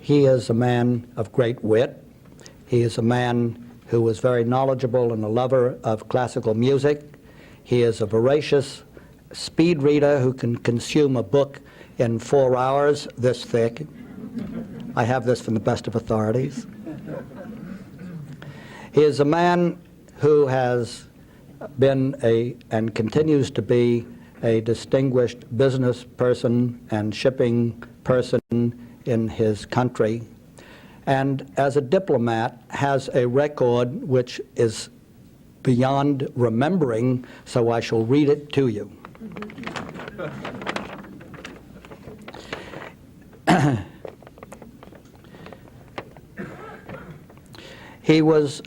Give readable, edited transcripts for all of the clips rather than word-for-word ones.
He is a man of great wit. He is a man who was very knowledgeable and a lover of classical music. He is a voracious speed reader who can consume a book in 4 hours this thick. I have this from the best of authorities. He is a man who has been and continues to be a distinguished business person and shipping person in his country, and as a diplomat has a record which is beyond remembering, so I shall read it to you. He was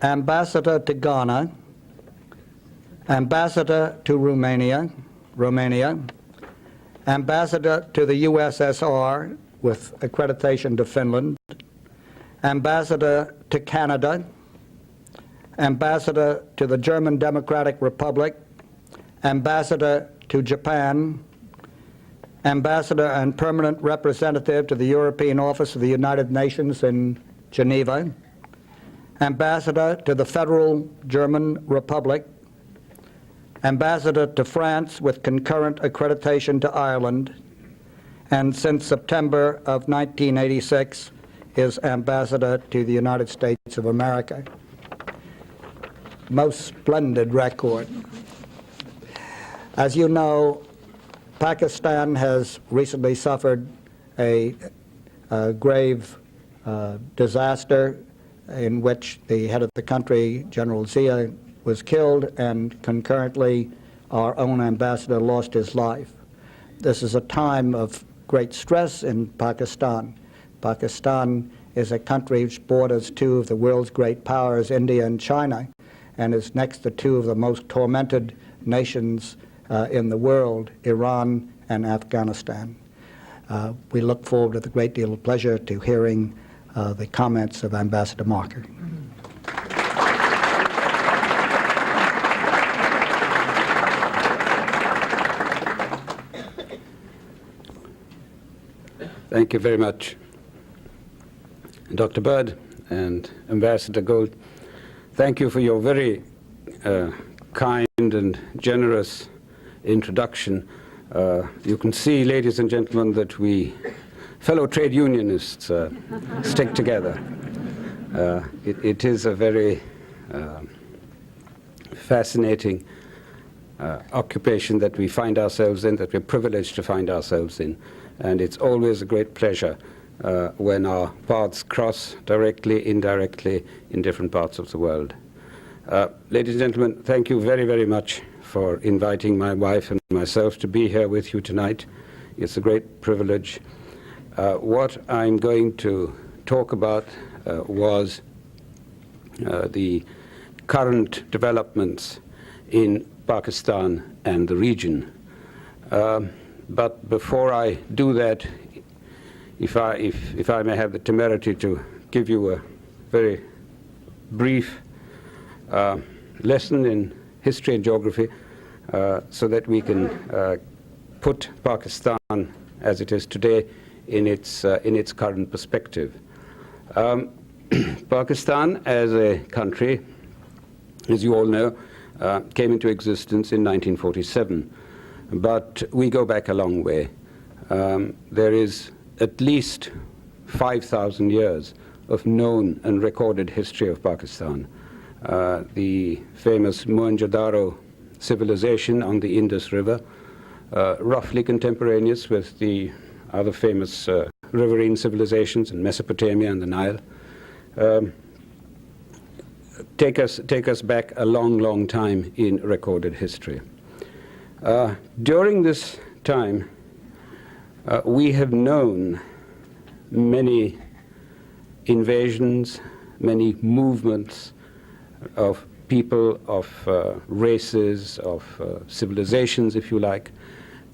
ambassador to Ghana, ambassador to Romania, ambassador to the USSR with accreditation to Finland, ambassador to Canada, ambassador to the German Democratic Republic, ambassador to Japan, ambassador and permanent representative to the European Office of the United Nations in Geneva, ambassador to the Federal German Republic, ambassador to France with concurrent accreditation to Ireland, and since September of 1986 is ambassador to the United States of America. Most splendid record. As you know, Pakistan has recently suffered a grave disaster in which the head of the country, General Zia, was killed, and concurrently our own ambassador lost his life. This is a time of great stress in Pakistan. Pakistan is a country which borders two of the world's great powers, India and China, and is next to two of the most tormented nations in the world, Iran and Afghanistan. We look forward with a great deal of pleasure to hearing the comments of Ambassador Marker. Thank you very much, Dr. Bird and Ambassador Gold. Thank you for your very kind and generous introduction. You can see, ladies and gentlemen, that we fellow trade unionists stick together. It is a very fascinating occupation that we find ourselves in, that we're privileged to find ourselves in. And it's always a great pleasure when our paths cross directly, indirectly, in different parts of the world. Ladies and gentlemen, thank you very, very much for inviting my wife and myself to be here with you tonight. It's a great privilege. What I'm going to talk about was the current developments in Pakistan and the region. But before I do that, if I may have the temerity to give you a very brief lesson in history and geography, so that we can put Pakistan as it is today in its current perspective. Pakistan as a country, as you all know, came into existence in 1947. But we go back a long way. There is at least 5,000 years of known and recorded history of Pakistan. The famous Mohenjo-daro civilization on the Indus River, roughly contemporaneous with the other famous riverine civilizations in Mesopotamia and the Nile, take us back a long, long time in recorded history. During this time, we have known many invasions, many movements of people, of races, of civilizations, if you like,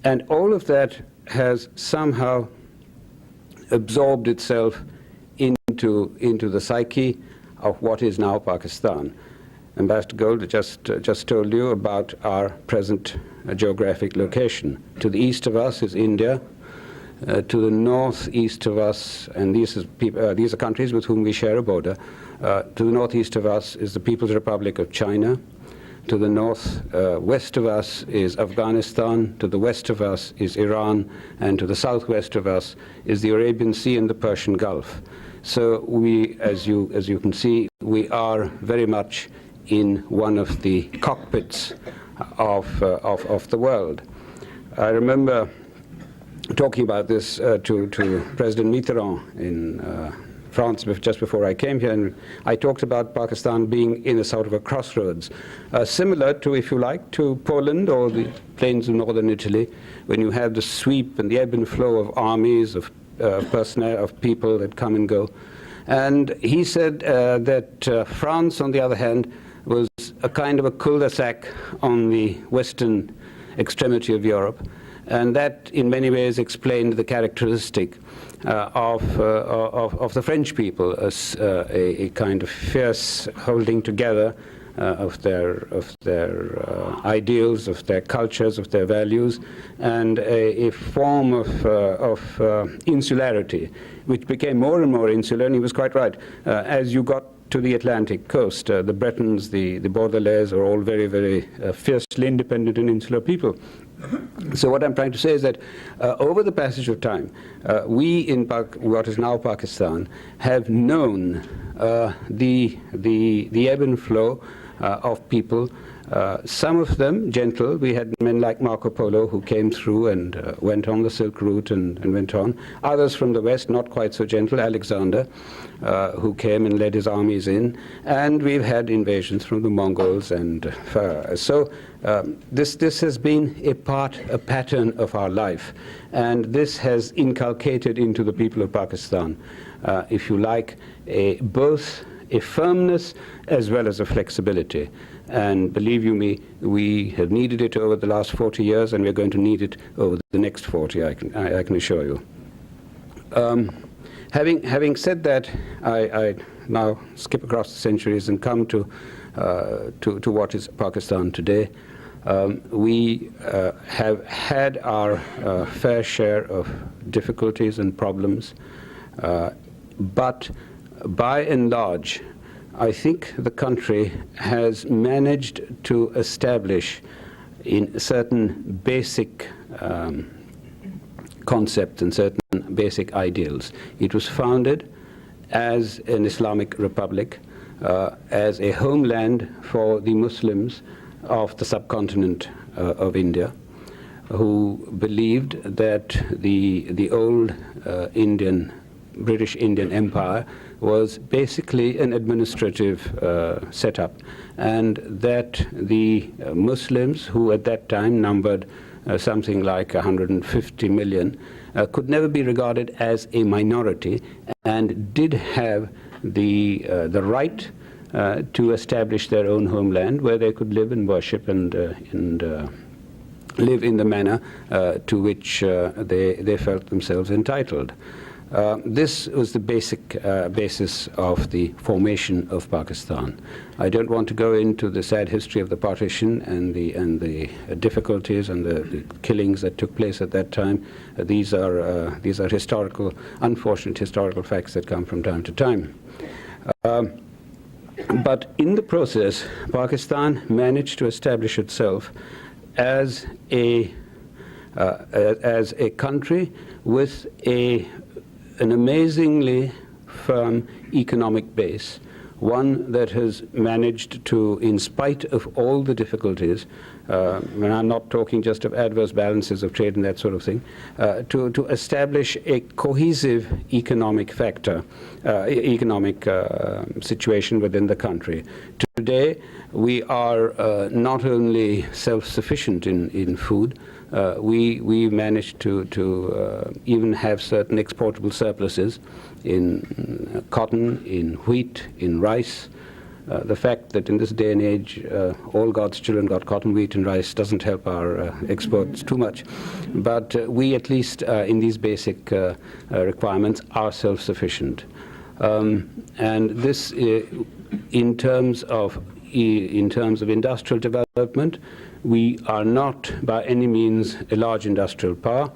and all of that has somehow absorbed itself into the psyche of what is now Pakistan. Ambassador Gold just told you about our present geographic location. To the east of us is India, To the northeast of us, and these are countries with whom we share a border, to the northeast of us is the People's Republic of China. To the northwest of us is Afghanistan. To the west of us is Iran. And to the southwest of us is the Arabian Sea and the Persian Gulf. So we, as you can see, we are very much in one of the cockpits of the world. I remember talking about this to President Mitterrand in France just before I came here, and I talked about Pakistan being in a sort of a crossroads, similar to, if you like, to Poland or the plains of northern Italy, when you have the sweep and the ebb and flow of armies, of personnel, of people that come and go. And he said that France, on the other hand, was a kind of a cul-de-sac on the western extremity of Europe, and that in many ways explained the characteristic of the French people as a kind of fierce holding together of their ideals, of their cultures, of their values, and a form of insularity, which became more and more insular. And he was quite right. As you got to the Atlantic coast, the Bretons, the Bordelais are all very, very fiercely independent and insular people. So what I'm trying to say is that over the passage of time, we in what is now Pakistan have known the ebb and flow of people. Some of them gentle. We had men like Marco Polo who came through and went on the Silk Route and went on. Others from the west, not quite so gentle. Alexander, who came and led his armies in. And we've had invasions from the Mongols. And so this has been a pattern of our life. And this has inculcated into the people of Pakistan, if you like, both a firmness as well as a flexibility. And believe you me, we have needed it over the last 40 years, and we're going to need it over the next 40, I can assure you. Having said that, I now skip across the centuries and come to what is Pakistan today. We have had our fair share of difficulties and problems, but by and large, I think the country has managed to establish in certain basic concepts and certain basic ideals. It was founded as an Islamic republic, as a homeland for the Muslims of the subcontinent of India, who believed that the old British Indian Empire was basically an administrative setup, and that the Muslims, who at that time numbered something like 150 million, could never be regarded as a minority, and did have the right to establish their own homeland where they could live and worship and live in the manner to which they felt themselves entitled. This was the basic basis of the formation of Pakistan. I don't want to go into the sad history of the partition and the difficulties and the killings that took place at that time. These are historical, unfortunate historical facts that come from time to time. But in the process, Pakistan managed to establish itself as a country with an amazingly firm economic base, one that has managed to, in spite of all the difficulties, and I'm not talking just of adverse balances of trade and that sort of thing, to establish a cohesive economic situation within the country. Today, we are not only self-sufficient in food, we managed to even have certain exportable surpluses in cotton, in wheat, in rice. The fact that in this day and age all God's children got cotton, wheat and rice doesn't help our exports too much. But we at least in these basic requirements are self-sufficient. And this in terms of industrial development, we are not by any means a large industrial power,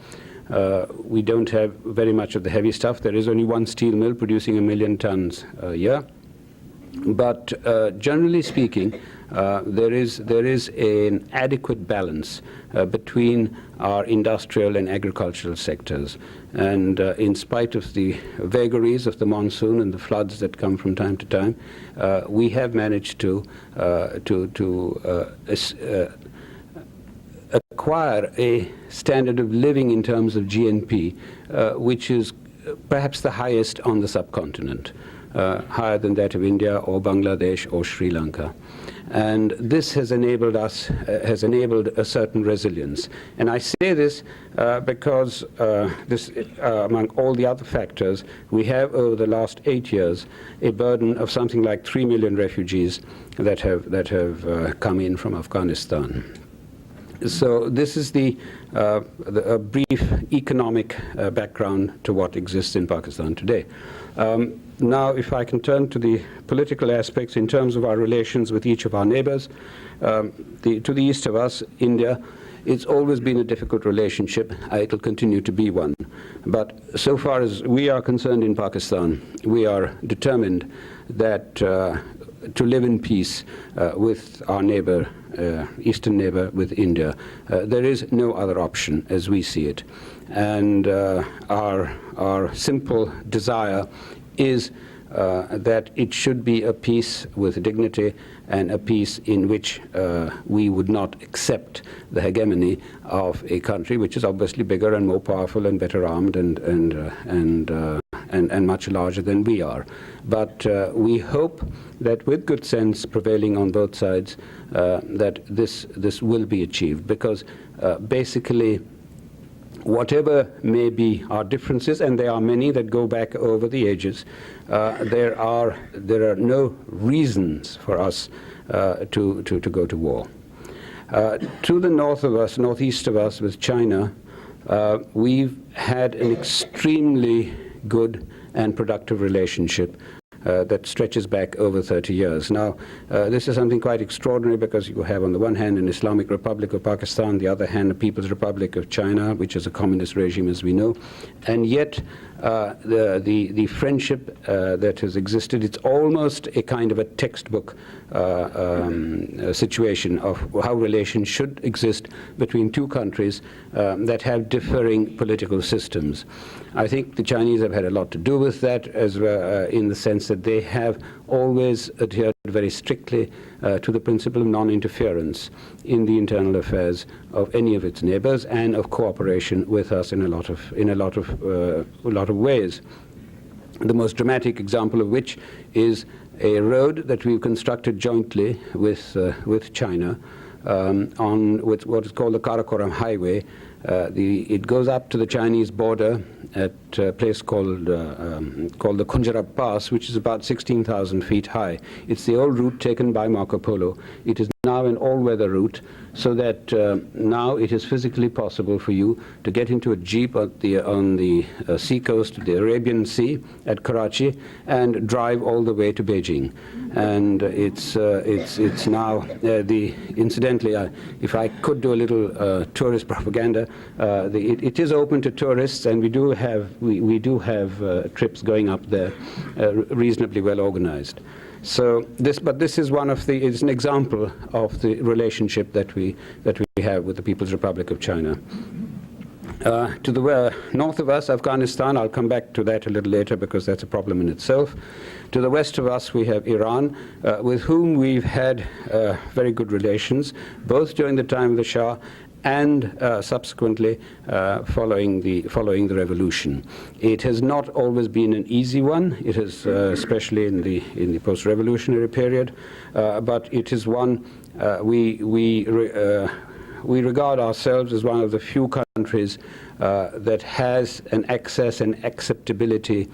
We don't have very much of the heavy stuff. There is only one steel mill producing 1 million tons a year. But generally speaking, there is an adequate balance between our industrial and agricultural sectors. And in spite of the vagaries of the monsoon and the floods that come from time to time, we have managed to acquire a standard of living in terms of GNP, which is perhaps the highest on the subcontinent, higher than that of India or Bangladesh or Sri Lanka. And this has enabled us, has enabled a certain resilience. And I say this because among all the other factors, we have over the last 8 years a burden of something like 3 million refugees that have come in from Afghanistan. So this is a brief economic background to what exists in Pakistan today. Now, if I can turn to the political aspects in terms of our relations with each of our neighbors, to the east of us, India, it's always been a difficult relationship. It will continue to be one. But so far as we are concerned in Pakistan, we are determined that to live in peace with our neighbor, eastern neighbor, with India. There is no other option as we see it. And our simple desire is that it should be a peace with dignity and a peace in which we would not accept the hegemony of a country which is obviously bigger and more powerful and better armed and much larger than we are. But we hope that with good sense prevailing on both sides, that this will be achieved, because basically whatever may be our differences, and there are many that go back over the ages, there are no reasons for us to go to war. To the north of us, northeast of us, with China, we've had an extremely good and productive relationship that stretches back over 30 years. Now, this is something quite extraordinary, because you have on the one hand an Islamic Republic of Pakistan, the other hand a People's Republic of China, which is a communist regime, as we know, and yet the friendship that has existed, it's almost a kind of a textbook situation of how relations should exist between two countries that have differing political systems. I think the Chinese have had a lot to do with that, as well, in the sense that they have always adhered very strictly to the principle of non-interference in the internal affairs of any of its neighbors, and of cooperation with us in a lot of ways. The most dramatic example of which is a road that we've constructed jointly with China with what is called the Karakoram Highway. It goes up to the Chinese border at a place called the Kunjarab Pass, which is about 16,000 feet high. It's the old route taken by Marco Polo. It is now an all-weather route, so that now it is physically possible for you to get into a jeep on the sea coast of the Arabian Sea at Karachi and drive all the way to Beijing. And it's now incidentally, if I could do a little tourist propaganda, it is open to tourists, and we do have trips going up there, reasonably well organized. So this is it's an example of the relationship that we have with the People's Republic of China. To the north of us, Afghanistan, I'll come back to that a little later, because that's a problem in itself. To the west of us, we have Iran, with whom we've had very good relations, both during the time of the Shah and subsequently following the revolution. It has not always been an easy one. It has, especially in the post-revolutionary period, but it is one we regard ourselves as one of the few countries that has an access and acceptability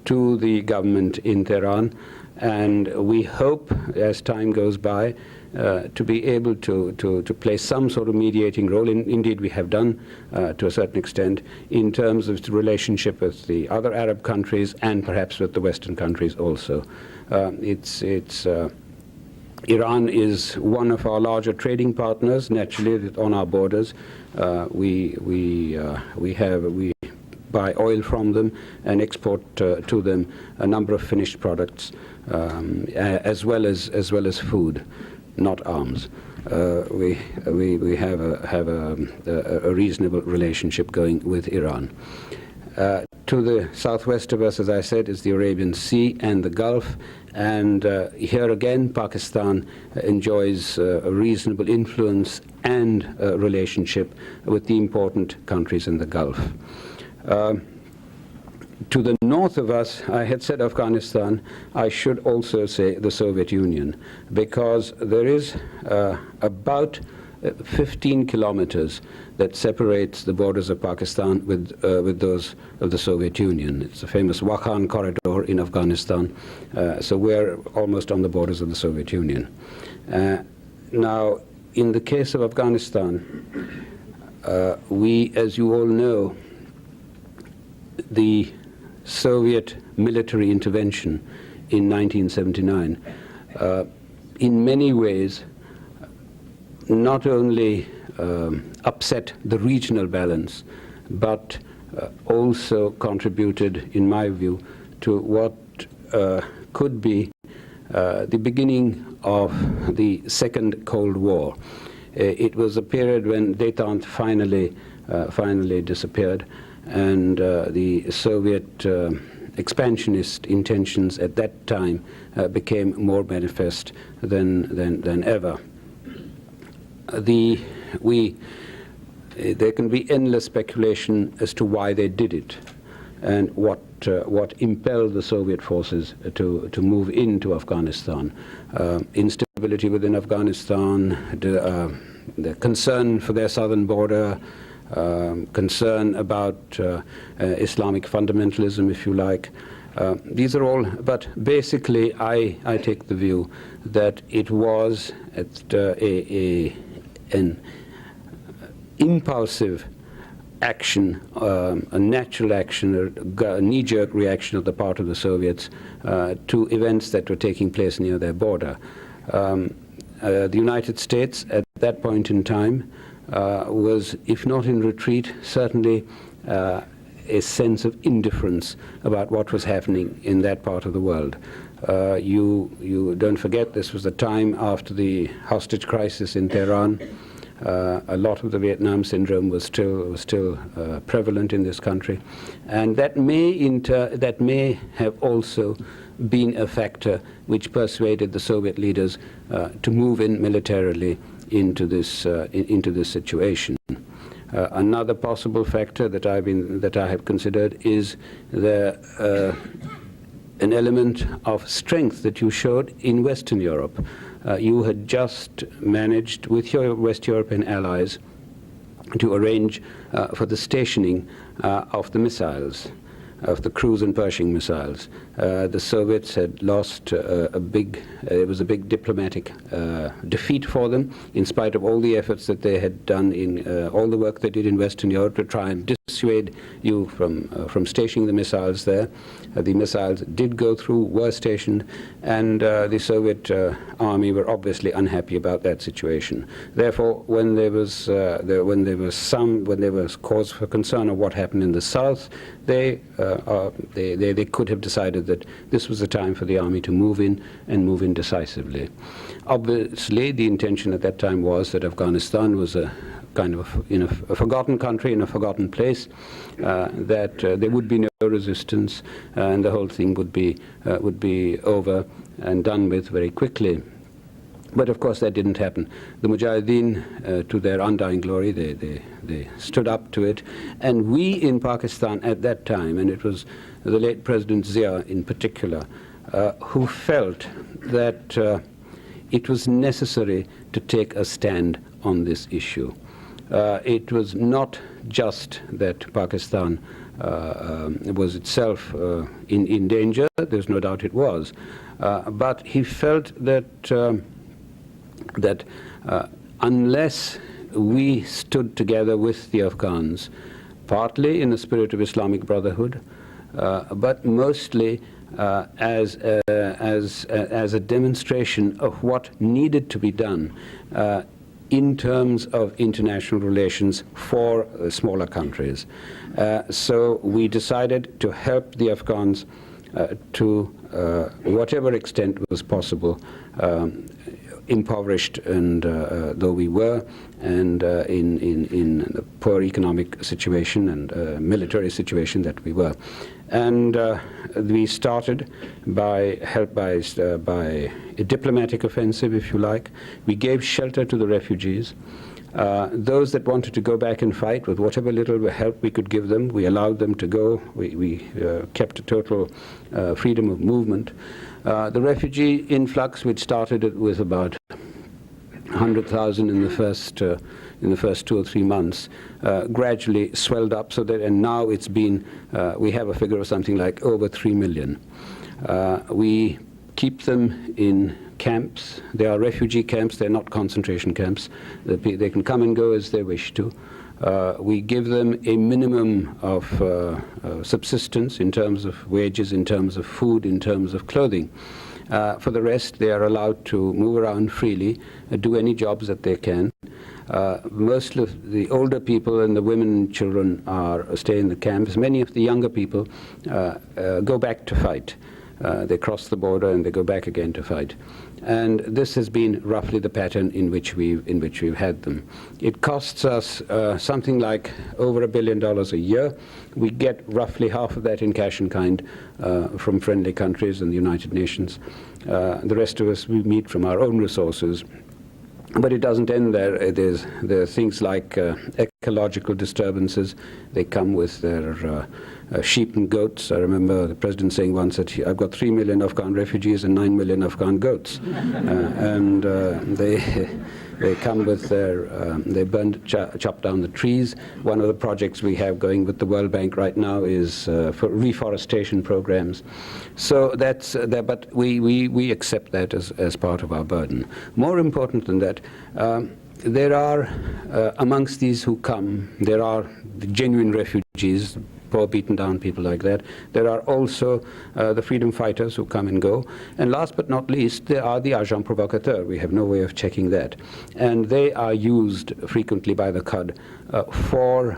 to the government in Tehran, and we hope, as time goes by, to be able to play some sort of mediating role. Indeed, we have done to a certain extent in terms of the relationship with the other Arab countries and perhaps with the Western countries also. Iran is one of our larger trading partners, naturally, on our borders. We buy oil from them and export to them a number of finished products, as well as food, not arms. We have a reasonable relationship going with Iran. To the southwest of us, as I said, is the Arabian Sea and the Gulf, and here again Pakistan enjoys a reasonable influence and relationship with the important countries in the Gulf. To the north of us, I had said Afghanistan, I should also say the Soviet Union, because there is about 15 kilometers that separates the borders of Pakistan with those of the Soviet Union. It's the famous Wakhan corridor in Afghanistan, so we're almost on the borders of the Soviet Union. Now, in the case of Afghanistan, we, as you all know, the Soviet military intervention in 1979 in many ways not only upset the regional balance, but also contributed, in my view, to what could be the beginning of the Second Cold War. It was a period when détente finally disappeared, and the Soviet expansionist intentions at that time became more manifest than ever. There can be endless speculation as to why they did it and what impelled the Soviet forces to move into Afghanistan. Instability within Afghanistan, the concern for their southern border, concern about Islamic fundamentalism, if you like. These are all, but basically I take the view that it was an impulsive action, a natural action, a knee-jerk reaction on the part of the Soviets to events that were taking place near their border. The United States at that point in time was, if not in retreat, certainly a sense of indifference about what was happening in that part of the world. You don't forget, this was the time after the hostage crisis in Tehran. A lot of the Vietnam syndrome was still prevalent in this country, and that may have also been a factor which persuaded the Soviet leaders to move in militarily into this situation. Another possible factor that I have considered is an element of strength that you showed in Western Europe. You had just managed, with your West European allies, to arrange for the stationing of the missiles, of the cruise and Pershing missiles. The Soviets had lost it was a big diplomatic defeat for them, in spite of all the efforts that they had done in all the work they did in Western Europe to try and dissuade you from stationing the missiles there. The missiles did go through, were stationed, and the Soviet army were obviously unhappy about that situation. Therefore, when there was cause for concern of what happened in the south, they could have decided that this was the time for the army to move in and move in decisively. Obviously, the intention at that time was that Afghanistan was a kind of a forgotten country, in a forgotten place, that there would be no resistance, and the whole thing would be over and done with very quickly. But of course that didn't happen. The Mujahideen, to their undying glory, they stood up to it. And we in Pakistan at that time, and it was the late President Zia in particular, who felt that it was necessary to take a stand on this issue. It was not just that Pakistan was itself in danger, there's no doubt it was, but he felt that unless we stood together with the Afghans, partly in the spirit of Islamic Brotherhood, but mostly as a demonstration of what needed to be done in terms of international relations for smaller countries. So we decided to help the Afghans to whatever extent was possible, impoverished and though we were, and in a poor economic situation and military situation that we were. And we started by a diplomatic offensive, if you like. We gave shelter to the refugees. Those that wanted to go back and fight, with whatever little help we could give them, we allowed them to go. We kept a total freedom of movement. The refugee influx, which started with about 100,000 in the first 2 or 3 months, gradually swelled up, so that, and now it's been, we have a figure of something like over 3 million. We keep them in camps. They are refugee camps, they're not concentration camps. They can come and go as they wish to. We give them a minimum of subsistence in terms of wages, in terms of food, in terms of clothing. For the rest, they are allowed to move around freely, do any jobs that they can. Most of the older people and the women and children stay in the camps. Many of the younger people go back to fight. They cross the border and they go back again to fight. And this has been roughly the pattern in which we've had them. It costs us something like over $1 billion a year. We get roughly half of that in cash and kind from friendly countries and the United Nations. The rest of us, we meet from our own resources. But it doesn't end there. There are things like ecological disturbances. They come with their sheep and goats. I remember the president saying once that I've got 3 million Afghan refugees and 9 million Afghan goats. And they come with their, they chop down the trees. One of the projects we have going with the World Bank right now is for reforestation programs. So that's, but we accept that as part of our burden. More important than that, there are, amongst these who come, there are the genuine refugees, poor, beaten down people like that. There are also the freedom fighters who come and go. And last but not least, there are the agents provocateurs. We have no way of checking that. And they are used frequently by the Qud for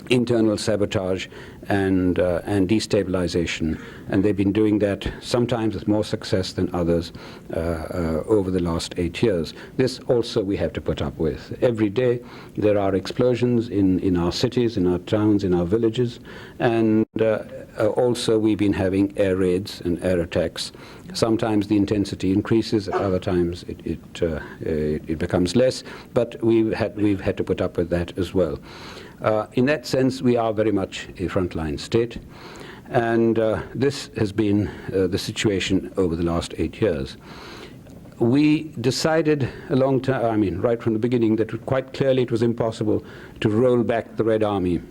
internal sabotage and destabilization. And they've been doing that sometimes with more success than others over the last 8 years. This also we have to put up with. Every day there are explosions in our cities, in our towns, in our villages, and also we've been having air raids and air attacks. Sometimes the intensity increases, at other times it becomes less, but we've had to put up with that as well. In that sense, we are very much a frontline state, and this has been the situation over the last 8 years. We decided a long time, I mean, right from the beginning, that quite clearly it was impossible to roll back the Red Army.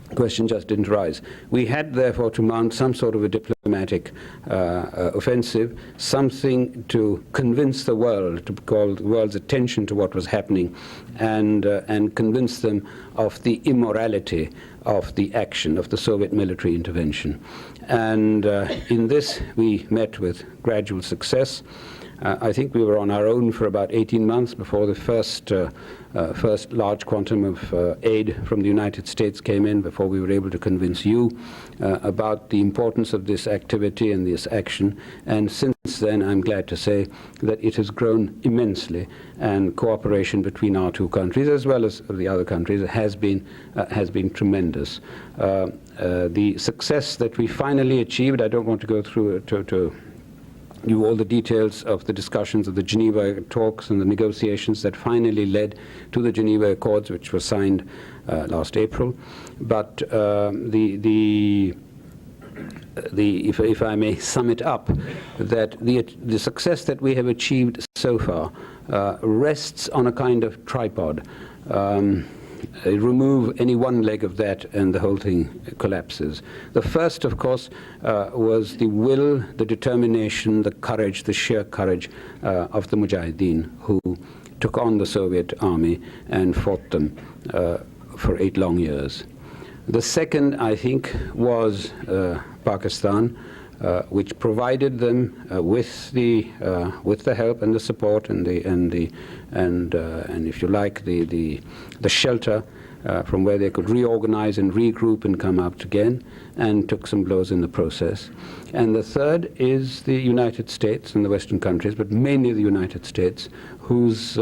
The question just didn't rise. We had, therefore, to mount some sort of a diplomatic offensive, something to convince the world, to call the world's attention to what was happening, and convince them of the immorality of the action, of the Soviet military intervention. And in this, we met with gradual success. I think we were on our own for about 18 months before the first large quantum of aid from the United States came in, before we were able to convince you about the importance of this activity and this action. And since then, I'm glad to say that it has grown immensely, and cooperation between our two countries, as well as the other countries, has been tremendous. The success that we finally achieved, I don't want to go through to you all the details of the discussions of the Geneva talks and the negotiations that finally led to the Geneva Accords, which were signed last April. But if I may sum it up, that the success that we have achieved so far rests on a kind of tripod. Remove any one leg of that and the whole thing collapses. The first, of course, was the will, the determination, the courage, the sheer courage of the Mujahideen, who took on the Soviet army and fought them for 8 long years. The second, I think, was Pakistan, which provided them with the help and the support and if you like the shelter from where they could reorganize and regroup and come out again, and took some blows in the process. And the third is the United States and the Western countries, but mainly the United States, whose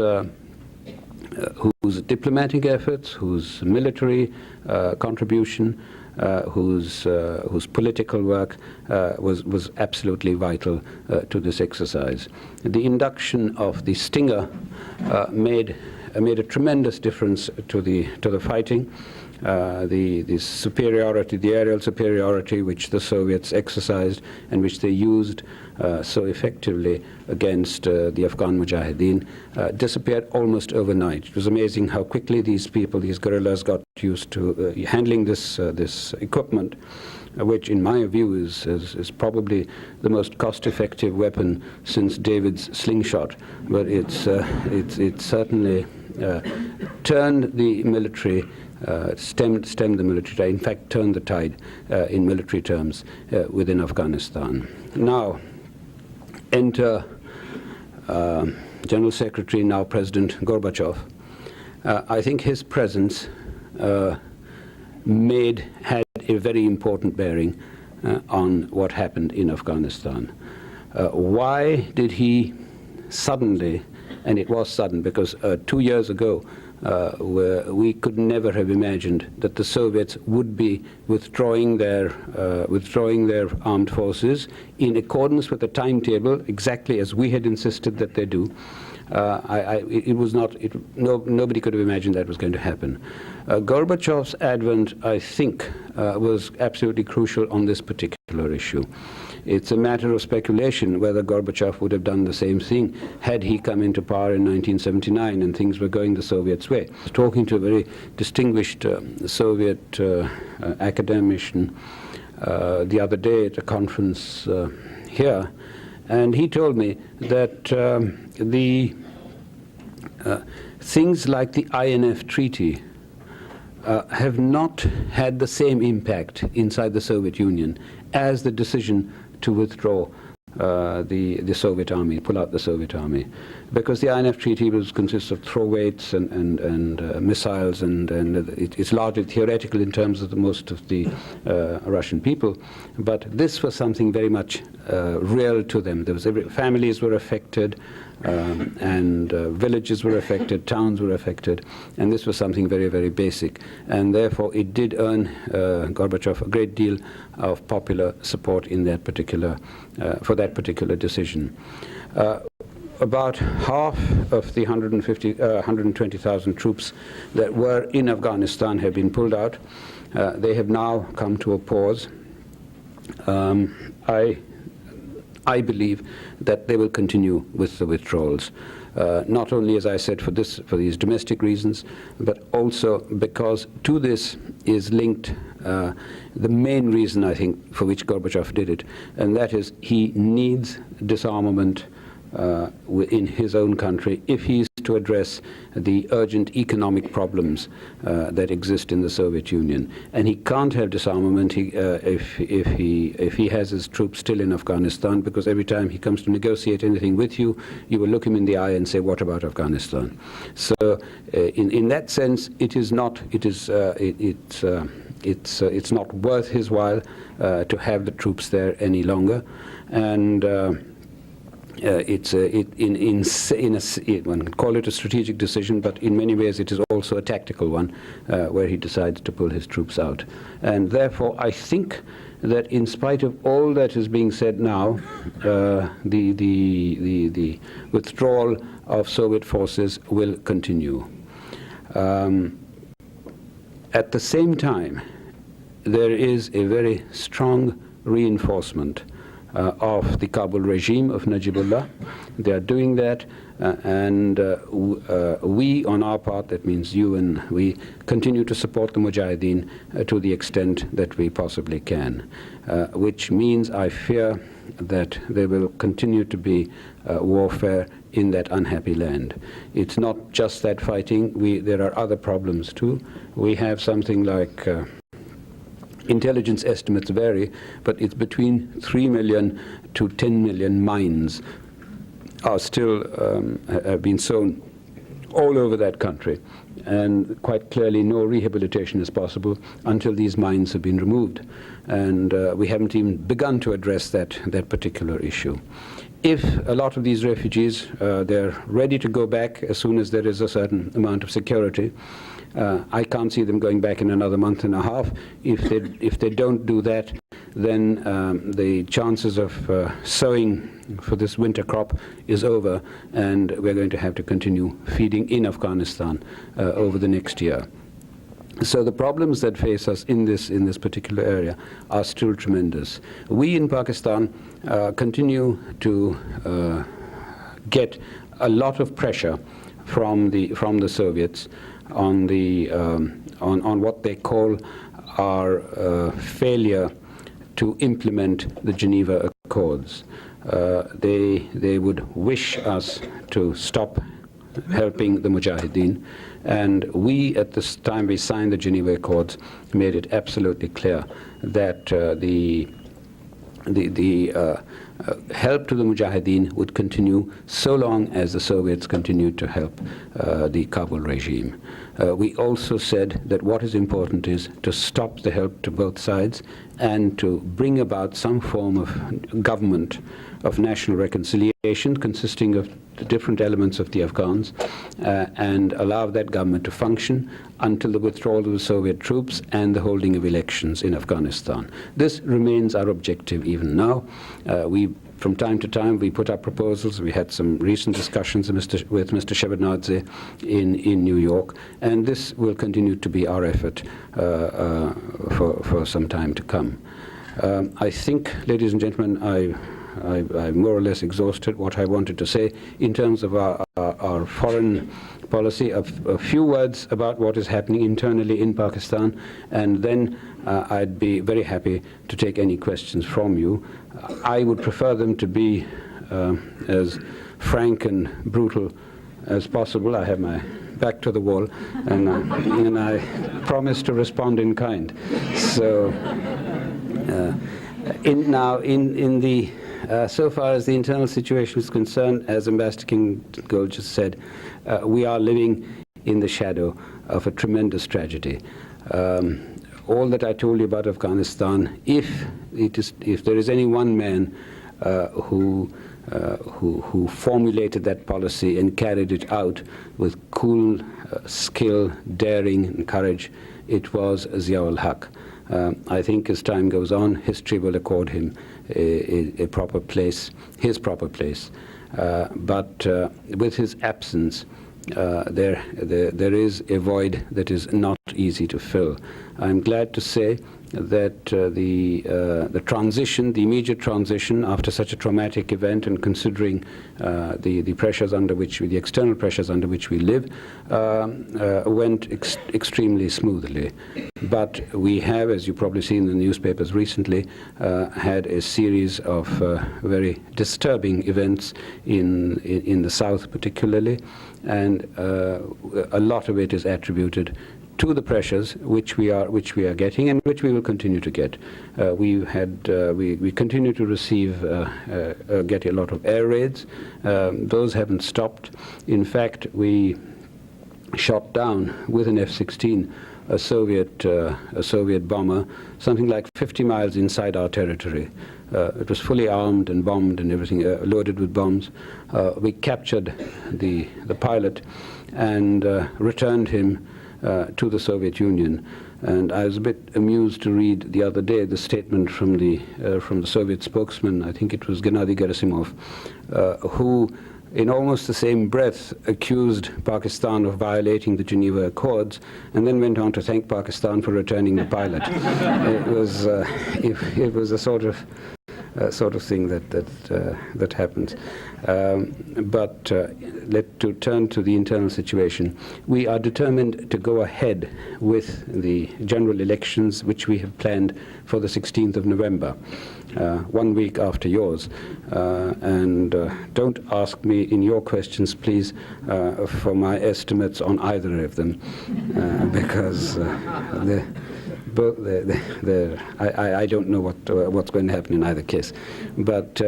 diplomatic efforts, whose military contribution, whose political work was absolutely vital to this exercise. The induction of the Stinger made a tremendous difference to the fighting. The superiority, the aerial superiority which the Soviets exercised and which they used so effectively against the Afghan Mujahideen disappeared almost overnight. It was amazing how quickly these people, these guerrillas, got used to handling this equipment, which in my view is probably the most cost-effective weapon since David's slingshot. But it certainly turned the military, stemmed the military tide, in fact turned the tide in military terms within Afghanistan. Now enter General Secretary, now President Gorbachev. I think his presence had a very important bearing on what happened in Afghanistan. Why did he suddenly, and it was sudden because 2 years ago we could never have imagined that the Soviets would be withdrawing their armed forces in accordance with the timetable, exactly as we had insisted that they do. Nobody could have imagined that was going to happen. Gorbachev's advent, I think, was absolutely crucial on this particular issue. It's a matter of speculation whether Gorbachev would have done the same thing had he come into power in 1979 and things were going the Soviets' way. I was talking to a very distinguished Soviet academician the other day at a conference here, and he told me that things like the INF Treaty have not had the same impact inside the Soviet Union as the decision to withdraw the Soviet army, pull out the Soviet army, because the INF Treaty consists of throw-weights and missiles, and it's largely theoretical in terms of most of the Russian people, but this was something very much real to them. Families were affected, and villages were affected, towns were affected, and this was something very, very basic. And therefore it did earn Gorbachev a great deal of popular support in that particular, for that particular decision. About half of the 120,000 troops that were in Afghanistan have been pulled out. They have now come to a pause. I believe that they will continue with the withdrawals, not only, as I said, for these domestic reasons, but also because to this is linked the main reason, I think, for which Gorbachev did it, and that is he needs disarmament in his own country if he's to address the urgent economic problems that exist in the Soviet Union. And he can't have disarmament if he has his troops still in Afghanistan, because every time he comes to negotiate anything with you, you will look him in the eye and say, what about Afghanistan? So in that sense, it's not worth his while to have the troops there any longer. And one can call it a strategic decision, but in many ways it is also a tactical one, where he decides to pull his troops out. And therefore, I think that in spite of all that is being said now, the withdrawal of Soviet forces will continue. At the same time, there is a very strong reinforcement of the Kabul regime of Najibullah. They are doing that, and we, on our part, that means you and we, continue to support the Mujahideen to the extent that we possibly can, which means I fear that there will continue to be warfare in that unhappy land. It's not just that fighting. There are other problems too. We have something like Intelligence estimates vary, but it's between 3 million to 10 million mines are still have been sown all over that country. And quite clearly, no rehabilitation is possible until these mines have been removed. And we haven't even begun to address that particular issue. If a lot of these refugees, they're ready to go back as soon as there is a certain amount of security, I can't see them going back in another month and a half. If they don't do that, then the chances of sowing for this winter crop is over, and we're going to have to continue feeding in Afghanistan over the next year. So the problems that face us in this particular area are still tremendous. We in Pakistan continue to get a lot of pressure from the Soviets on what they call our failure to implement the Geneva Accords. They would wish us to stop helping the Mujahideen, and we, at this time we signed the Geneva Accords, made it absolutely clear that the help to the Mujahideen would continue so long as the Soviets continued to help the Kabul regime. We also said that what is important is to stop the help to both sides and to bring about some form of government of national reconciliation consisting of the different elements of the Afghans and allow that government to function until the withdrawal of the Soviet troops and the holding of elections in Afghanistan. This remains our objective even now. From time to time, we put up proposals. We had some recent discussions with Mr. Shevardnadze in New York, and this will continue to be our effort for some time to come. I think, ladies and gentlemen, I've more or less exhausted what I wanted to say in terms of our foreign policy. A few words about what is happening internally in Pakistan, and then I'd be very happy to take any questions from you. I would prefer them to be as frank and brutal as possible. I have my back to the wall, and I promise to respond in kind. So, so far as the internal situation is concerned, as Ambassador King Gold just said, we are living in the shadow of a tremendous tragedy. All that I told you about Afghanistan, if there is any one man who formulated that policy and carried it out with cool skill, daring, and courage, it was Zia-ul-Haq. I think as time goes on, history will accord him a proper place, his proper place. But with his absence, there is a void that is not easy to fill. I'm glad to say that the transition, the immediate transition after such a traumatic event, and considering the pressures under which, the external pressures under which we live, went extremely smoothly. But we have, as you probably seen in the newspapers recently, had a series of very disturbing events in the south particularly, and a lot of it is attributed to the pressures which we are getting and which we will continue to get. We continue to receive get a lot of air raids. Those haven't stopped. In fact, we shot down with an F-16 a Soviet bomber, something like 50 miles inside our territory. It was fully armed and bombed and everything, loaded with bombs. We captured the pilot and returned him to the Soviet Union. And I was a bit amused to read the other day the statement from the Soviet spokesman, I think it was Gennady Gerasimov, who in almost the same breath accused Pakistan of violating the Geneva Accords, and then went on to thank Pakistan for returning the pilot. It was a sort of thing that happens. But to turn to the internal situation, we are determined to go ahead with the general elections which we have planned for the 16th of November, 1 week after yours. And don't ask me in your questions, please, for my estimates on either of them, because both I don't know what's going to happen in either case, but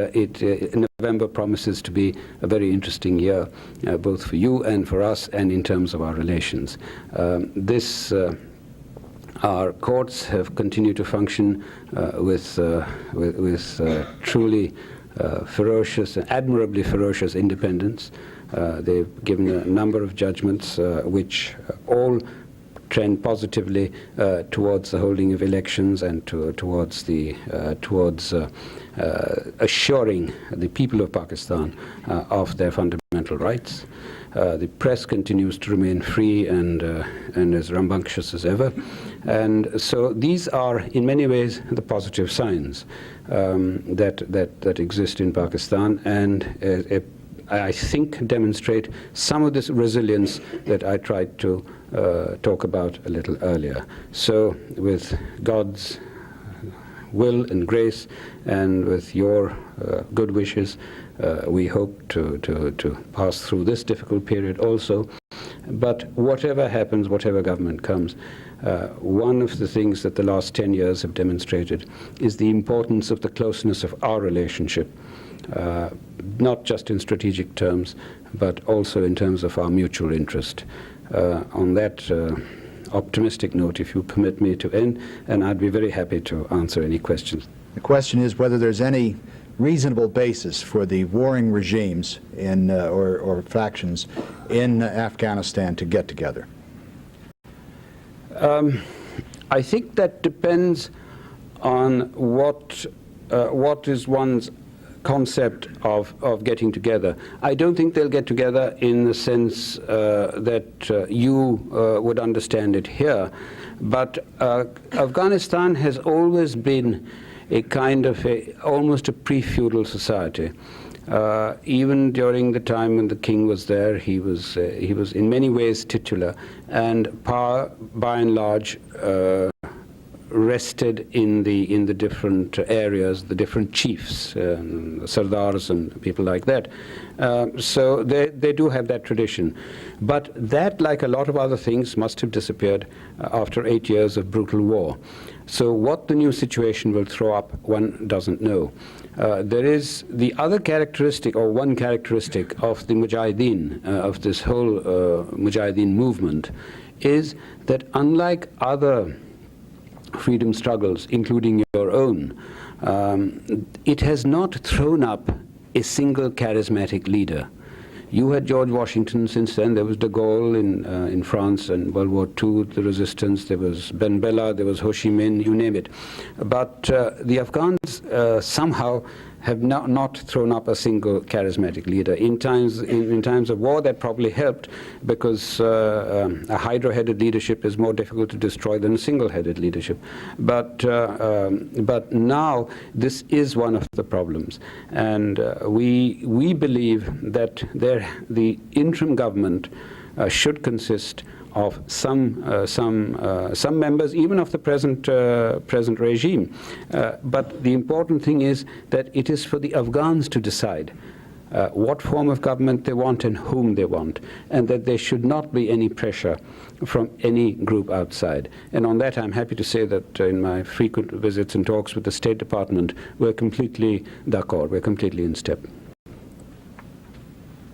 November promises to be a very interesting year, both for you and for us, and in terms of our relations. Our courts have continued to function with truly ferocious, admirably ferocious independence. They've given a number of judgments which all trend positively towards the holding of elections and towards assuring the people of Pakistan of their fundamental rights. The press continues to remain free and as rambunctious as ever. And so these are, in many ways, the positive signs that exist in Pakistan, and I think demonstrate some of this resilience that I tried to talk about a little earlier. So with God's will and grace, and with your good wishes, we hope to pass through this difficult period also. But whatever happens, whatever government comes, one of the things that the last 10 years have demonstrated is the importance of the closeness of our relationship, not just in strategic terms, but also in terms of our mutual interest. On that optimistic note, if you permit me to end, and I'd be very happy to answer any questions. The question is whether there's any reasonable basis for the warring regimes in, or factions in Afghanistan to get together. I think that depends on what is one's concept of getting together. I don't think they'll get together in the sense that you would understand it here, but Afghanistan has always been a kind of almost a pre-feudal society. Even during the time when the king was there, he was in many ways titular, and power, by and large, rested in the different areas, the different chiefs, sardars and people like that. So they do have that tradition. But that, like a lot of other things, must have disappeared after 8 years of brutal war. So what the new situation will throw up, one doesn't know. There is the other characteristic, or one characteristic of the Mujahideen, of this whole Mujahideen movement, is that unlike other freedom struggles, including your own, it has not thrown up a single charismatic leader. You had George Washington since then. There was de Gaulle in France and World War II, the resistance. There was Ben Bella, there was Ho Chi Minh, you name it. But the Afghans somehow have not thrown up a single charismatic leader. In times of war, that probably helped, because a hydra-headed leadership is more difficult to destroy than a single-headed leadership. But now this is one of the problems, and we believe that the interim government should consist of some members, even of the present regime. But the important thing is that it is for the Afghans to decide what form of government they want and whom they want, and that there should not be any pressure from any group outside. And on that, I'm happy to say that in my frequent visits and talks with the State Department, we're completely d'accord, we're completely in step.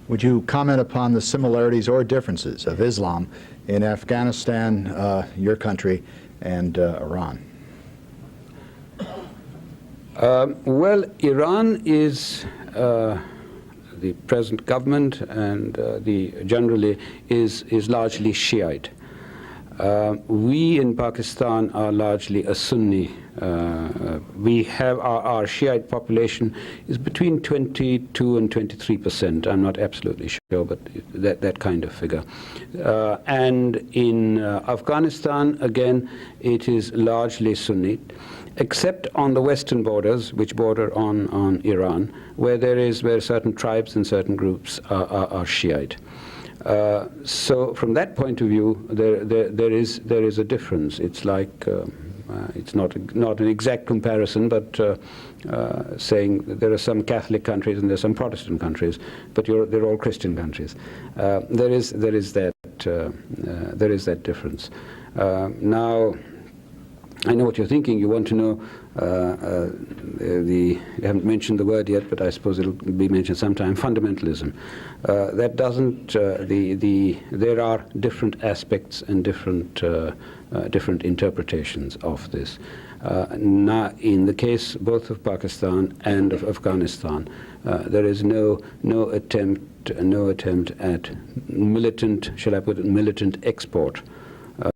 Would you comment upon the similarities or differences of Islam in Afghanistan, your country, and Iran? Well, Iran is the present government, and generally is largely Shiite. We in Pakistan are largely a Sunni. We have our Shiite population is between 22 and 23%. I'm not absolutely sure, but that kind of figure. And in Afghanistan, again, it is largely Sunni, except on the western borders, which border on Iran, where certain tribes and certain groups are Shiite. So from that point of view, there is a difference. It's like it's not an exact comparison, but saying that there are some Catholic countries and there are some Protestant countries, but they're all Christian countries. There is that difference. Now, I know what you're thinking. You want to know you haven't mentioned the word yet, but I suppose it'll be mentioned sometime, fundamentalism. That doesn't, there are different aspects and different interpretations of this. Now, in the case both of Pakistan and of Afghanistan, there is no attempt at militant, shall I put it, militant export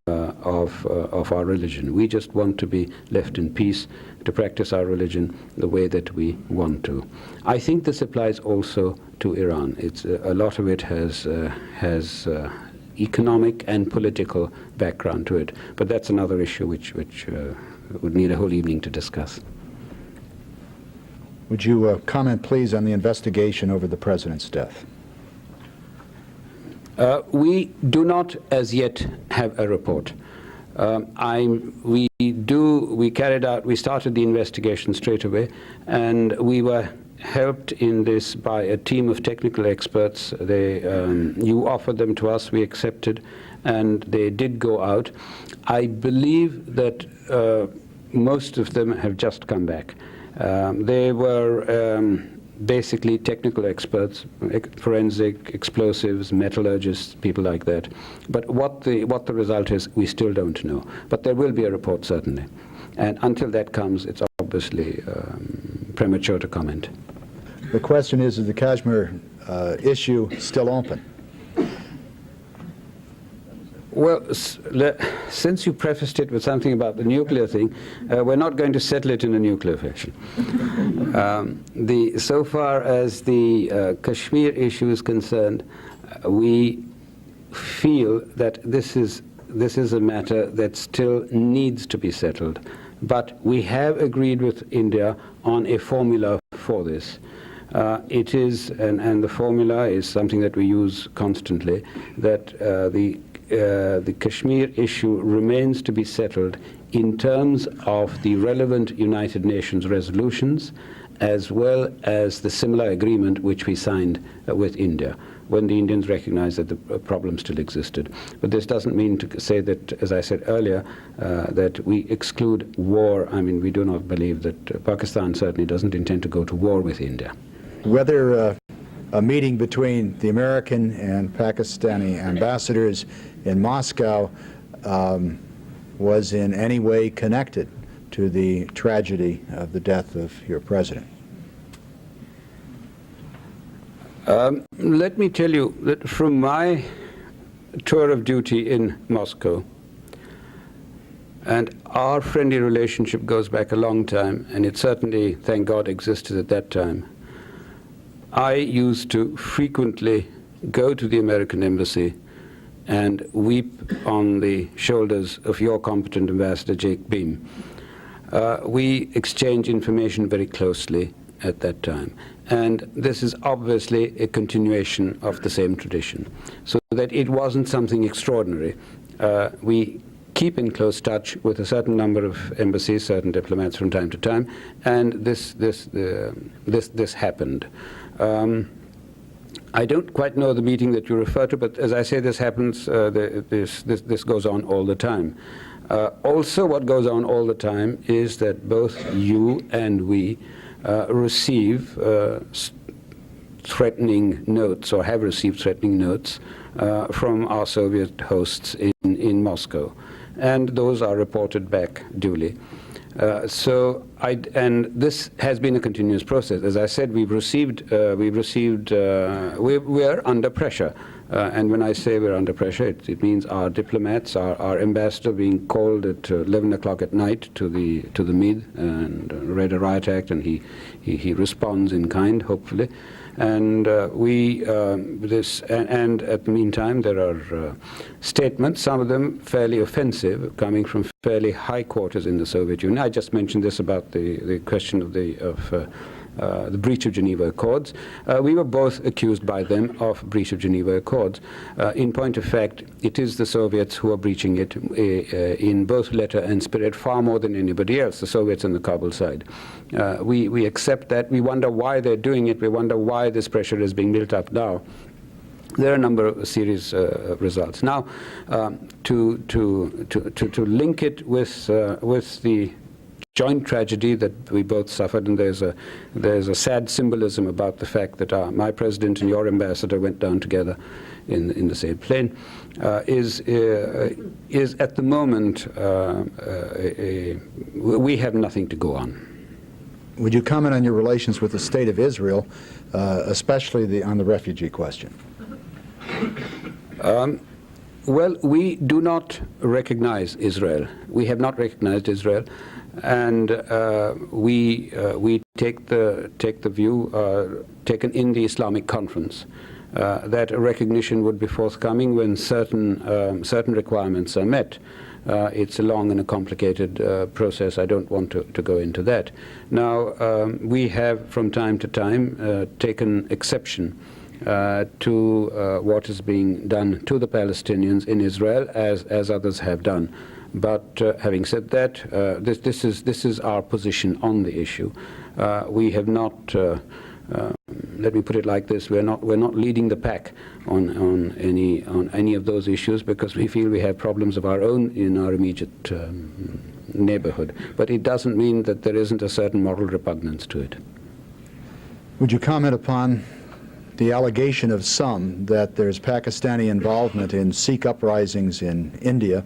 of our religion. We just want to be left in peace, to practice our religion the way that we want to. I think this applies also to Iran. It's a lot of it has economic and political background to it, but that's another issue which would need a whole evening to discuss. Would you comment, please, on the investigation over the president's death? We do not as yet have a report. We started the investigation straight away, and we were helped in this by a team of technical experts. You offered them to us, we accepted, and they did go out. I believe that most of them have just come back. They were basically technical experts, forensic, explosives, metallurgists, people like that. But what the result is, we still don't know. But there will be a report, certainly. And until that comes, it's obviously premature to comment. The question is the Kashmir issue still open? Well, since you prefaced it with something about the nuclear thing, we're not going to settle it in a nuclear fashion. So far as the Kashmir issue is concerned, we feel that this is a matter that still needs to be settled. But we have agreed with India on a formula for this. It is, and the formula is something that we use constantly, that the Kashmir issue remains to be settled in terms of the relevant United Nations resolutions, as well as the similar agreement which we signed with India, when the Indians recognized that the problem still existed. But this doesn't mean to say that, as I said earlier, that we exclude war. I mean, we do not believe that Pakistan certainly doesn't intend to go to war with India. Whether a meeting between the American and Pakistani ambassadors in Moscow was in any way connected to the tragedy of the death of your president? Let me tell you that from my tour of duty in Moscow, and our friendly relationship goes back a long time, and it certainly, thank God, existed at that time, I used to frequently go to the American embassy and weep on the shoulders of your competent ambassador, Jake Beam. We exchange information very closely at that time. And this is obviously a continuation of the same tradition, so that it wasn't something extraordinary. We keep in close touch with a certain number of embassies, certain diplomats from time to time, and this happened. I don't quite know the meeting that you refer to, but as I say, this happens, this goes on all the time. Also, what goes on all the time is that both you and we receive threatening notes, or have received threatening notes from our Soviet hosts in Moscow, and those are reported back duly. And this has been a continuous process. As I said, we are under pressure. And when I say we're under pressure, it means our diplomats, our ambassador being called at 11 o'clock at night to the Mid and read a riot act, and he responds in kind, hopefully. And and at the meantime, there are statements, some of them fairly offensive, coming from fairly high quarters in the Soviet Union. I just mentioned this about the question of the breach of Geneva Accords. We were both accused by them of breach of Geneva Accords. In point of fact, it is the Soviets who are breaching it in both letter and spirit far more than anybody else, the Soviets on the Kabul side. We accept that. We wonder why they're doing it. We wonder why this pressure is being built up now. there are a number of serious results. Now, to link it with the joint tragedy that we both suffered, and there's a sad symbolism about the fact that my president and your ambassador went down together in the same plane, is at the moment we have nothing to go on. Would you comment on your relations with the State of Israel, especially on the refugee question? Well, we do not recognize Israel. We have not recognized Israel, and we take the view taken in the Islamic Conference that a recognition would be forthcoming when certain requirements are met. It's a long and a complicated process. I don't want to go into that. Now, we have from time to time taken exception to what is being done to the Palestinians in Israel, as others have done. But having said that, this is our position on the issue. We have not. Let me put it like this: we're not leading the pack on any of those issues, because we feel we have problems of our own in our immediate neighborhood. But it doesn't mean that there isn't a certain moral repugnance to it. Would you comment upon the allegation of some that there's Pakistani involvement in Sikh uprisings in India,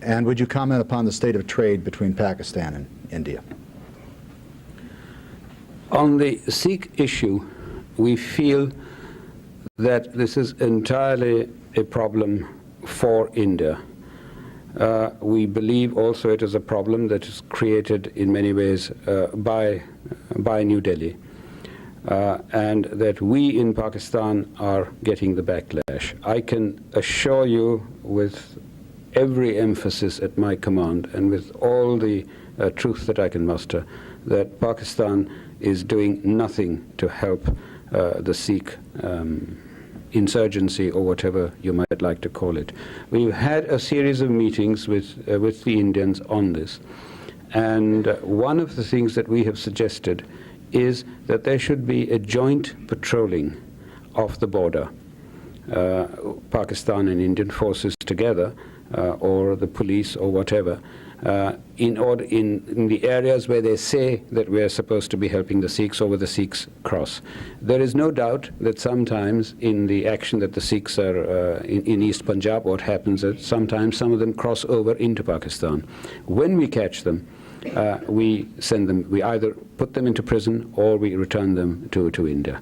and would you comment upon the state of trade between Pakistan and India? On the Sikh issue, we feel that this is entirely a problem for India. We believe also it is a problem that is created in many ways by New Delhi. And that we in Pakistan are getting the backlash. I can assure you with every emphasis at my command and with all the truth that I can muster that Pakistan is doing nothing to help the Sikh insurgency, or whatever you might like to call it. We've had a series of meetings with the Indians on this, and one of the things that we have suggested is that there should be a joint patrolling of the border, Pakistan and Indian forces together, or the police or whatever, in the areas where they say that we are supposed to be helping the Sikhs, or where the Sikhs cross. There is no doubt that sometimes in the action that the Sikhs are in East Punjab, what happens is sometimes some of them cross over into Pakistan. When we catch them, we send them, we either put them into prison or we return them to India.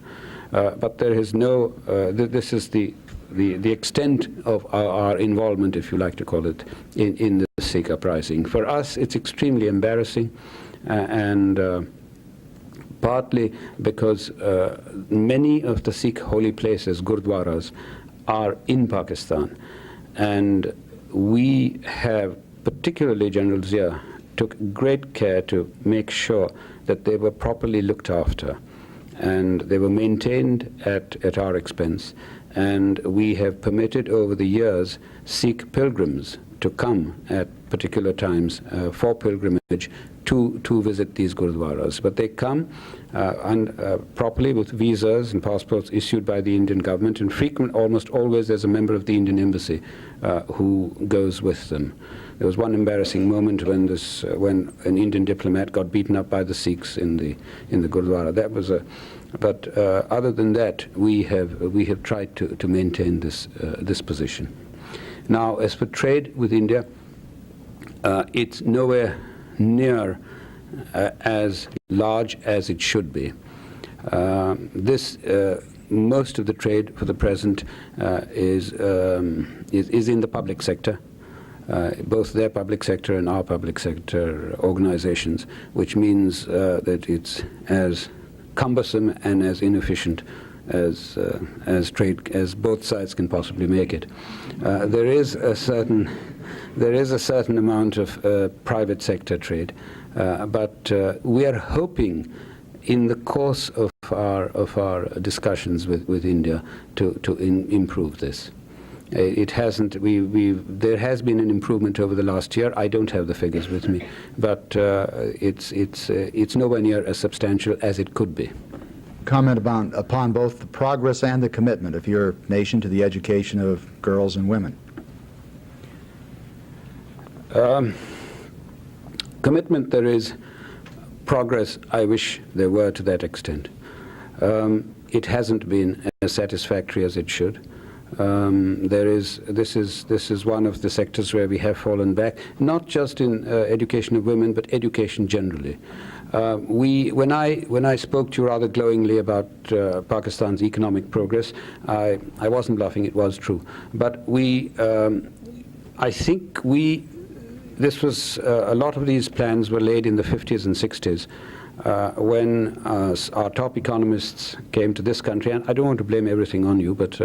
But there is no, this is the extent of our involvement, if you like to call it, in the Sikh uprising. For us, it's extremely embarrassing, and partly because many of the Sikh holy places, gurdwaras, are in Pakistan. And we have, particularly General Zia, took great care to make sure that they were properly looked after and they were maintained at our expense. And we have permitted over the years Sikh pilgrims to come at particular times for pilgrimage to visit these gurdwaras. But they come properly with visas and passports issued by the Indian government, and almost always there's a member of the Indian embassy who goes with them. There was one embarrassing moment when an Indian diplomat got beaten up by the Sikhs in the Gurdwara. That was but other than that, we have tried to maintain this position. Now, as for trade with India, it's nowhere near as large as it should be. Most of the trade for the present is in the public sector. Both their public sector and our public sector organizations, which means that it's as cumbersome and as inefficient as trade as both sides can possibly make it. There is a certain amount of private sector trade, but we are hoping, in the course of our discussions with India, to improve this. It hasn't. There has been an improvement over the last year. I don't have the figures with me, but it's nowhere near as substantial as it could be. comment upon both the progress and the commitment of your nation to the education of girls and women? Commitment there is. Progress, I wish there were to that extent. It hasn't been as satisfactory as it should. This is one of the sectors where we have fallen back, not just in education of women, but education generally. When I spoke to you rather glowingly about Pakistan's economic progress, I wasn't bluffing, it was true. But I think this was, a lot of these plans were laid in the 50s and 60s. When our top economists came to this country, and I don't want to blame everything on you, but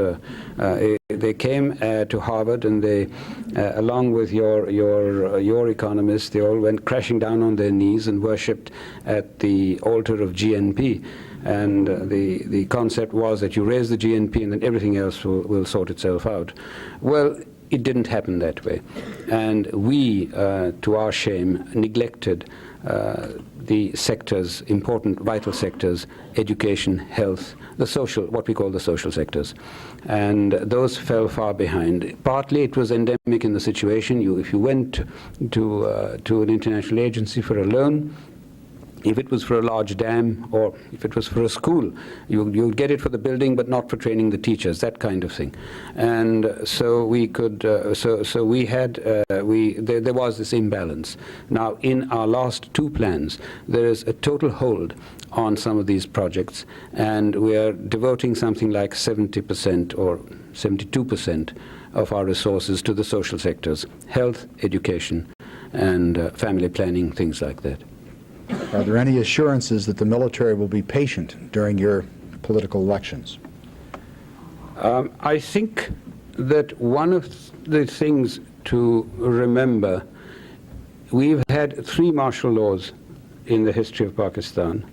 they came to Harvard, and they, along with your economists, they all went crashing down on their knees and worshipped at the altar of GNP. And the concept was that you raise the GNP and then everything else will sort itself out. Well, it didn't happen that way. And we, to our shame, neglected the sectors, important, vital sectors, education, health, the social, what we call the social sectors. And those fell far behind. Partly it was endemic in the situation. If you went to an international agency for a loan, if it was for a large dam or if it was for a school, you'd get it for the building but not for training the teachers, that kind of thing. And so we could, there was this imbalance. Now in our last two plans, there is a total hold on some of these projects, and we are devoting something like 70% or 72% of our resources to the social sectors, health, education, and family planning, things like that. Are there any assurances that the military will be patient during your political elections? I think that one of the things to remember, we've had 3 martial laws in the history of Pakistan,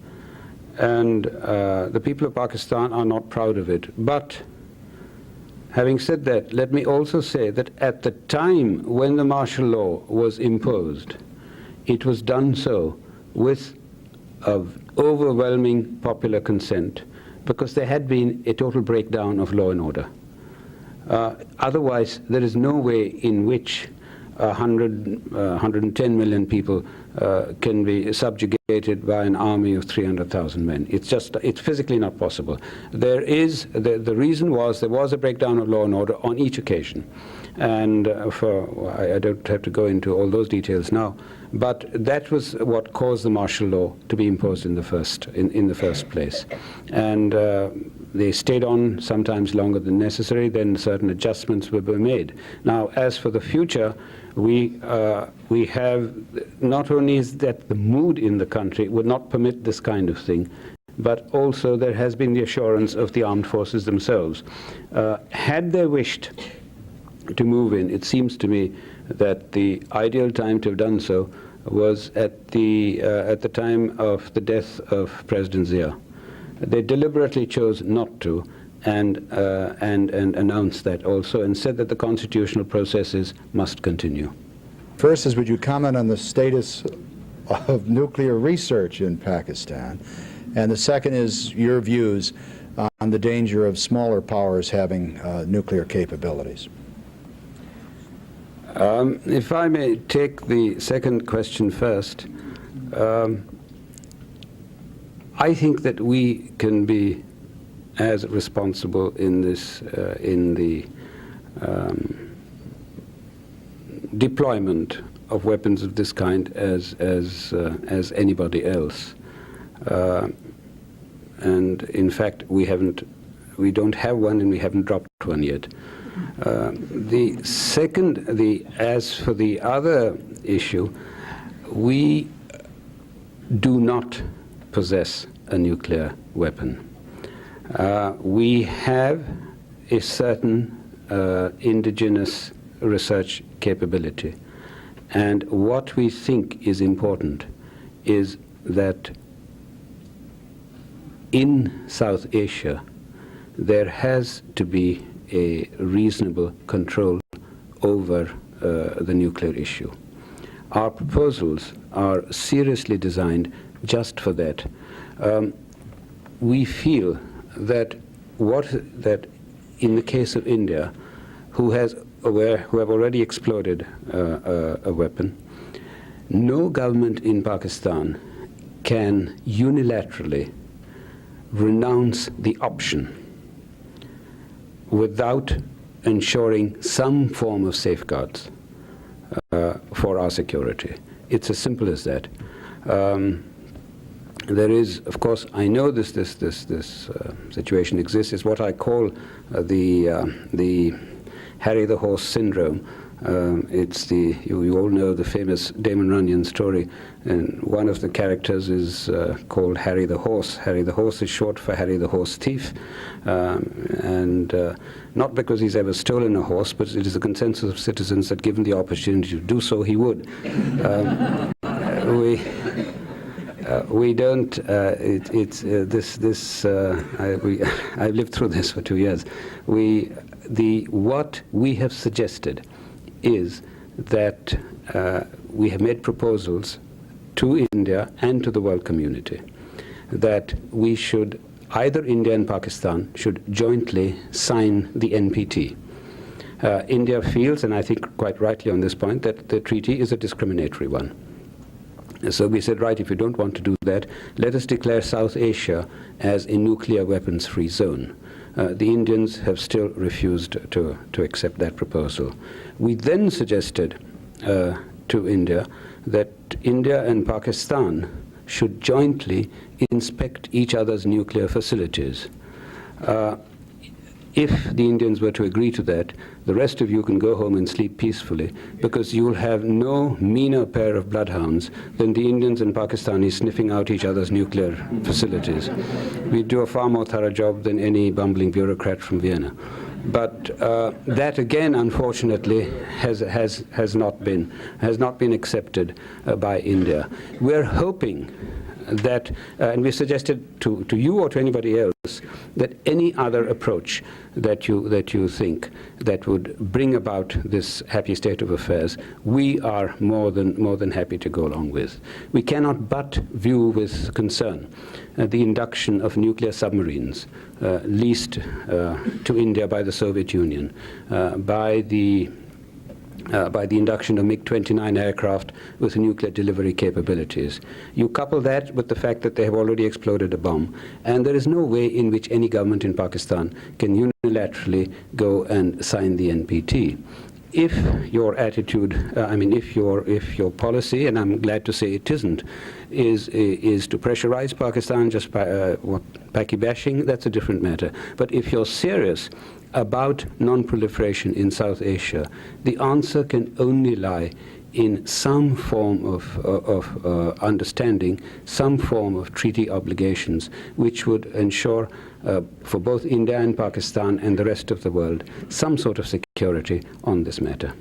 and the people of Pakistan are not proud of it. But having said that, let me also say that at the time when the martial law was imposed, it was done so with overwhelming popular consent, because there had been a total breakdown of law and order. Otherwise, there is no way in which 110 million people can be subjugated by an army of 300,000 men. It's physically not possible. The reason was there was a breakdown of law and order on each occasion. And I don't have to go into all those details now, but that was what caused the martial law to be imposed in the first place. And they stayed on sometimes longer than necessary. Then certain adjustments were made. Now, as for the future, we have, not only is that the mood in the country would not permit this kind of thing, but also there has been the assurance of the armed forces themselves. Had they wished to move in, it seems to me that the ideal time to have done so was at the time of the death of President Zia. They deliberately chose not to, and announced that also, and said that the constitutional processes must continue. First is, would you comment on the status of nuclear research in Pakistan? And the second is your views on the danger of smaller powers having nuclear capabilities. If I may take the second question first, I think that we can be as responsible in this, in the deployment of weapons of this kind as anybody else. And in fact, we don't have one, and we haven't dropped one yet. As for the other issue, we do not possess a nuclear weapon. We have a certain indigenous research capability, and what we think is important is that in South Asia there has to be a reasonable control over the nuclear issue. Our proposals are seriously designed just for that. we feel that that in the case of India, who have already exploded a weapon, no government in Pakistan can unilaterally renounce the option without ensuring some form of safeguards for our security. It's as simple as that. There is, of course, I know this situation exists. It's what I call the Harry the Horse syndrome. It's you all know the famous Damon Runyon story, and one of the characters is called Harry the Horse. Harry the Horse is short for Harry the Horse Thief, and not because he's ever stolen a horse, but it is a consensus of citizens that given the opportunity to do so, he would. We don't. I've lived through this for 2 years. What we have suggested is that we have made proposals to India and to the world community that we should, either India and Pakistan should jointly sign the NPT. India feels, and I think quite rightly on this point, that the treaty is a discriminatory one. So we said, right, if you don't want to do that, let us declare South Asia as a nuclear weapons-free zone. The Indians have still refused to accept that proposal. We then suggested to India that India and Pakistan should jointly inspect each other's nuclear facilities. If the Indians were to agree to that, the rest of you can go home and sleep peacefully, because you will have no meaner pair of bloodhounds than the Indians and Pakistanis sniffing out each other's nuclear facilities. We do a far more thorough job than any bumbling bureaucrat from Vienna. But that again, unfortunately, has not been accepted by India. We're hoping that, and we suggested to you or to anybody else, that any other approach that you think that would bring about this happy state of affairs, we are more than happy to go along with. We cannot but view with concern the induction of nuclear submarines leased to India by the Soviet Union, by the induction of MiG-29 aircraft with nuclear delivery capabilities. You couple that with the fact that they have already exploded a bomb, and there is no way in which any government in Pakistan can unilaterally go and sign the NPT. If your attitude, if your policy, and I'm glad to say it isn't, is to pressurize Pakistan just by Paki bashing, that's a different matter. But if you're serious about non-proliferation in South Asia, the answer can only lie in some form of understanding, some form of treaty obligations, which would ensure for both India and Pakistan and the rest of the world some sort of security on this matter.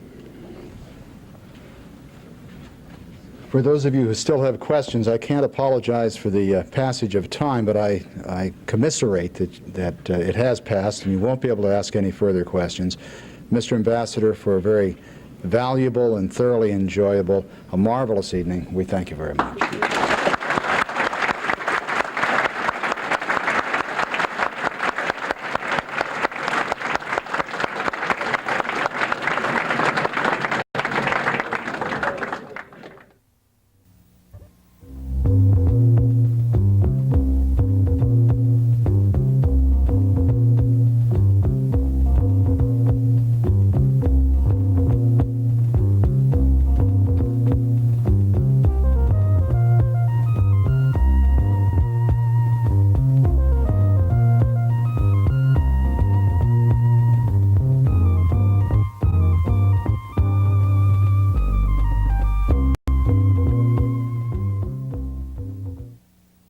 For those of you who still have questions, I can't apologize for the passage of time, but I commiserate that it has passed and you won't be able to ask any further questions. Mr. Ambassador, for a very valuable and thoroughly enjoyable, a marvelous evening, we thank you very much.